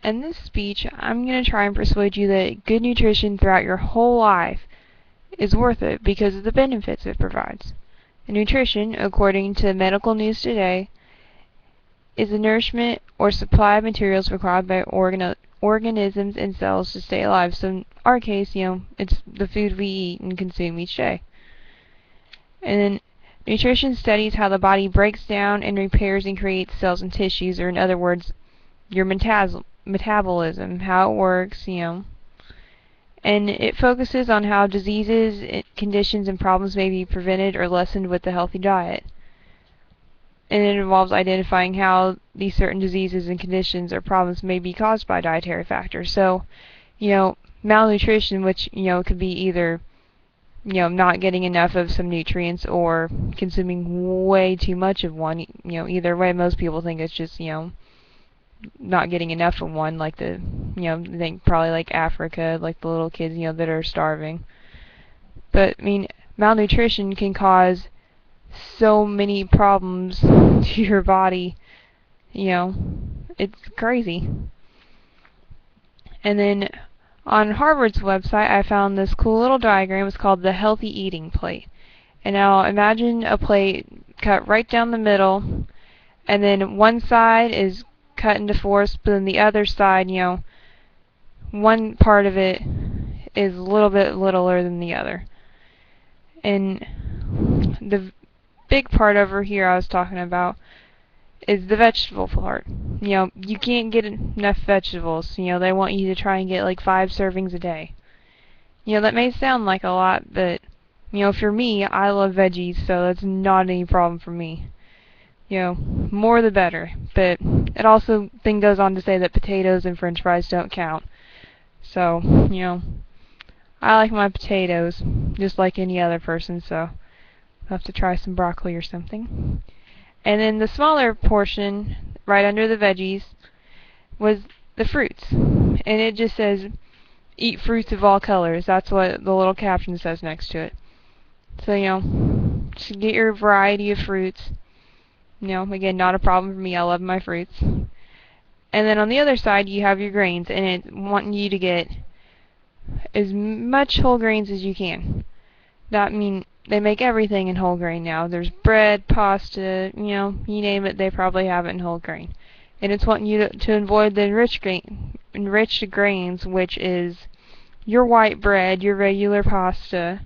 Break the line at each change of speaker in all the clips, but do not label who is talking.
in this speech, I'm going to try and persuade you that good nutrition throughout your whole life is worth it because of the benefits it provides. And nutrition, according to Medical News Today, is the nourishment or supply of materials required by organisms and cells to stay alive. So in our case, it's the food we eat and consume each day. And then nutrition studies how the body breaks down and repairs and creates cells and tissues, or in other words, your metabolism, how it works, And it focuses on how diseases, conditions, and problems may be prevented or lessened with a healthy diet. And it involves identifying how these certain diseases and conditions or problems may be caused by dietary factors. So, malnutrition, which, could be either, not getting enough of some nutrients or consuming way too much of one. Either way, most people think it's just, not getting enough of one, like they think probably like Africa, like the little kids, that are starving. But, malnutrition can cause so many problems to your body, it's crazy. And then on Harvard's website, I found this cool little diagram. It's called the Healthy Eating Plate. And now imagine a plate cut right down the middle, and then one side is cut into four, but then the other side, one part of it is a little bit littler than the other. And the big part over here I was talking about is the vegetable part. You can't get enough vegetables. They want you to try and get like 5 servings a day. That may sound like a lot, but if you're me, I love veggies, so that's not any problem for me. More the better. But it also thing goes on to say that potatoes and french fries don't count. So, I like my potatoes just like any other person, so I'll have to try some broccoli or something. And then the smaller portion, right under the veggies, was the fruits. And it just says, eat fruits of all colors. That's what the little caption says next to it. So, just get your variety of fruits. Again, not a problem for me. I love my fruits. And then on the other side, you have your grains, and it's wanting you to get as much whole grains as you can. They make everything in whole grain now. There's bread, pasta, you name it, they probably have it in whole grain. And it's wanting you to avoid the enriched grains, which is your white bread, your regular pasta.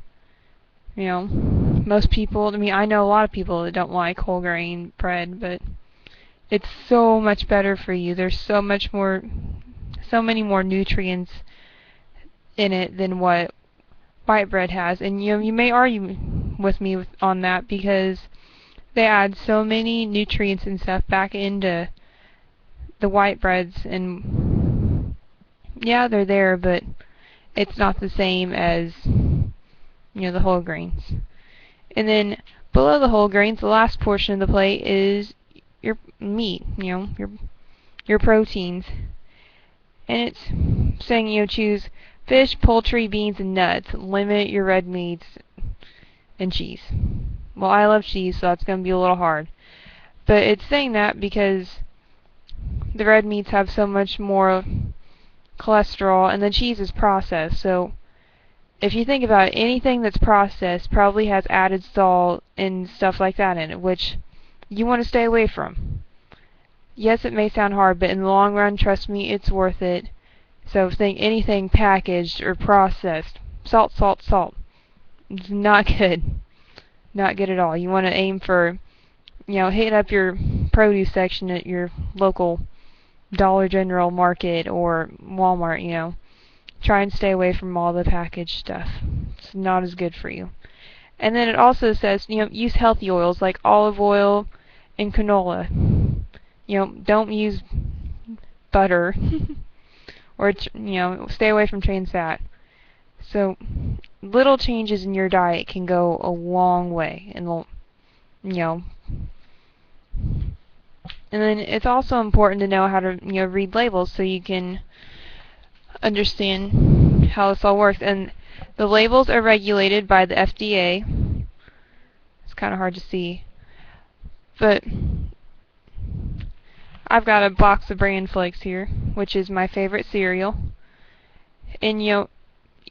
Most people, I know a lot of people that don't like whole grain bread, but it's so much better for you. There's so many more nutrients in it than what white bread has. And you may argue with me on that because they add so many nutrients and stuff back into the white breads, and yeah, they're there, but it's not the same as the whole grains. And then below the whole grains, the last portion of the plate is your meat, your proteins. And it's saying, choose fish, poultry, beans, and nuts. Limit your red meats and cheese. Well, I love cheese, so that's going to be a little hard. But it's saying that because the red meats have so much more cholesterol, and the cheese is processed. So if you think about it, anything that's processed probably has added salt and stuff like that in it, which you want to stay away from. Yes, it may sound hard, but in the long run, trust me, it's worth it. So think anything packaged or processed. Salt, salt, salt. It's not good. Not good at all. You want to aim for, hit up your produce section at your local Dollar General market or Walmart, Try and stay away from all the packaged stuff. It's not as good for you. And then it also says, use healthy oils like olive oil and canola. Don't use butter. Or, stay away from trans fat. So, little changes in your diet can go a long way. And, and then it's also important to know how to, read labels so you can understand how this all works. And the labels are regulated by the FDA. It's kind of hard to see. But I've got a box of Bran Flakes here, which is my favorite cereal. And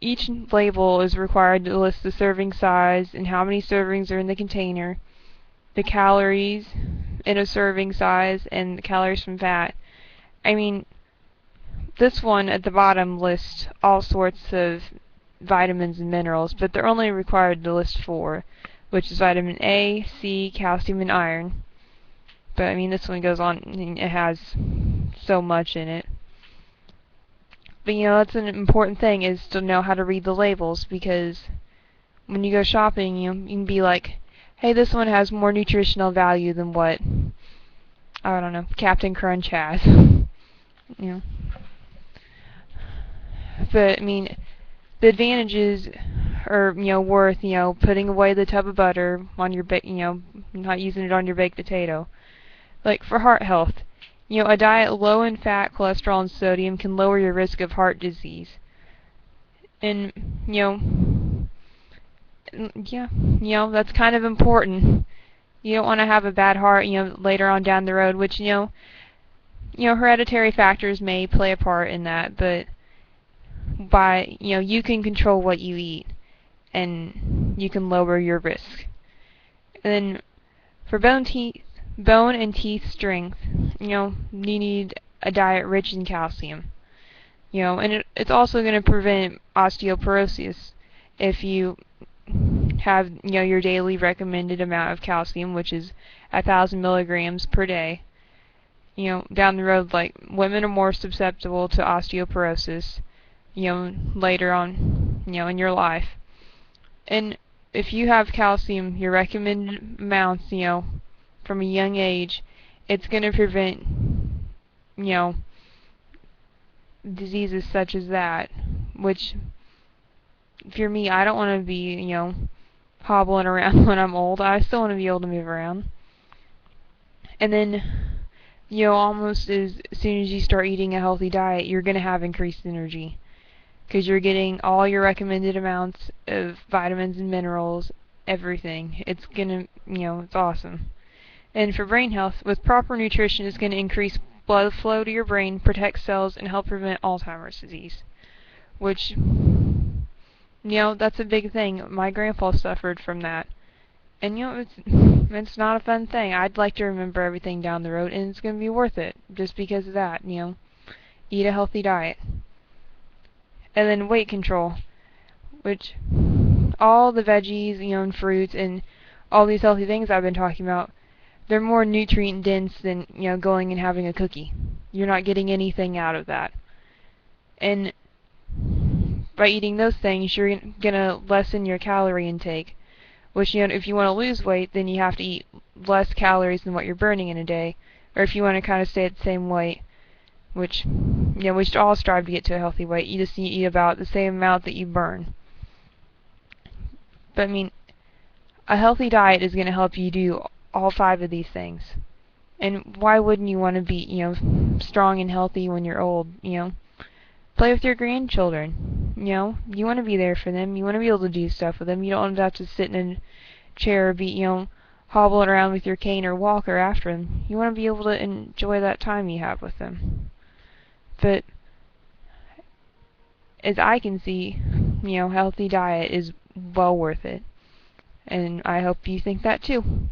each label is required to list the serving size and how many servings are in the container, the calories in a serving size, and the calories from fat. I mean, this one at the bottom lists all sorts of vitamins and minerals, but they're only required to list 4, which is vitamin A, C, calcium, and iron. But I mean, this one goes on, it has so much in it. But that's an important thing, is to know how to read the labels, because when you go shopping, you can be like, hey, this one has more nutritional value than what, I don't know, Captain Crunch has. But I mean, the advantages are, worth, putting away the tub of butter on your not using it on your baked potato. Like for heart health, a diet low in fat, cholesterol, and sodium can lower your risk of heart disease. And, that's kind of important. You don't want to have a bad heart, later on down the road, which, hereditary factors may play a part in that, but you can control what you eat, and you can lower your risk. And then for bone and teeth strength, you need a diet rich in calcium. And it's also going to prevent osteoporosis if you have, your daily recommended amount of calcium, which is 1,000 milligrams per day. Down the road, like, women are more susceptible to osteoporosis, later on, in your life. And if you have calcium, your recommended amounts, from a young age, it's going to prevent, diseases such as that, which, if you're me, I don't want to be, hobbling around when I'm old. I still want to be able to move around. And then, almost as soon as you start eating a healthy diet, you're going to have increased energy, because you're getting all your recommended amounts of vitamins and minerals, everything. It's going to, it's awesome. And for brain health, with proper nutrition, it's going to increase blood flow to your brain, protect cells, and help prevent Alzheimer's disease. Which, that's a big thing. My grandpa suffered from that. And, it's not a fun thing. I'd like to remember everything down the road, and it's going to be worth it, just because of that, Eat a healthy diet. And then weight control, which all the veggies, and fruits, and all these healthy things I've been talking about, they're more nutrient dense than, going and having a cookie. You're not getting anything out of that. And by eating those things, you're going to lessen your calorie intake, which, if you want to lose weight, then you have to eat less calories than what you're burning in a day. Or if you want to kind of stay at the same weight, which, we should all strive to get to a healthy weight, you just need to eat about the same amount that you burn. But I mean, a healthy diet is going to help you do all 5 of these things. And why wouldn't you want to be, strong and healthy when you're old, Play with your grandchildren, You want to be there for them. You want to be able to do stuff with them. You don't want to have to sit in a chair or be, hobbling around with your cane or walker after them. You want to be able to enjoy that time you have with them. But as I can see, healthy diet is well worth it. And I hope you think that too.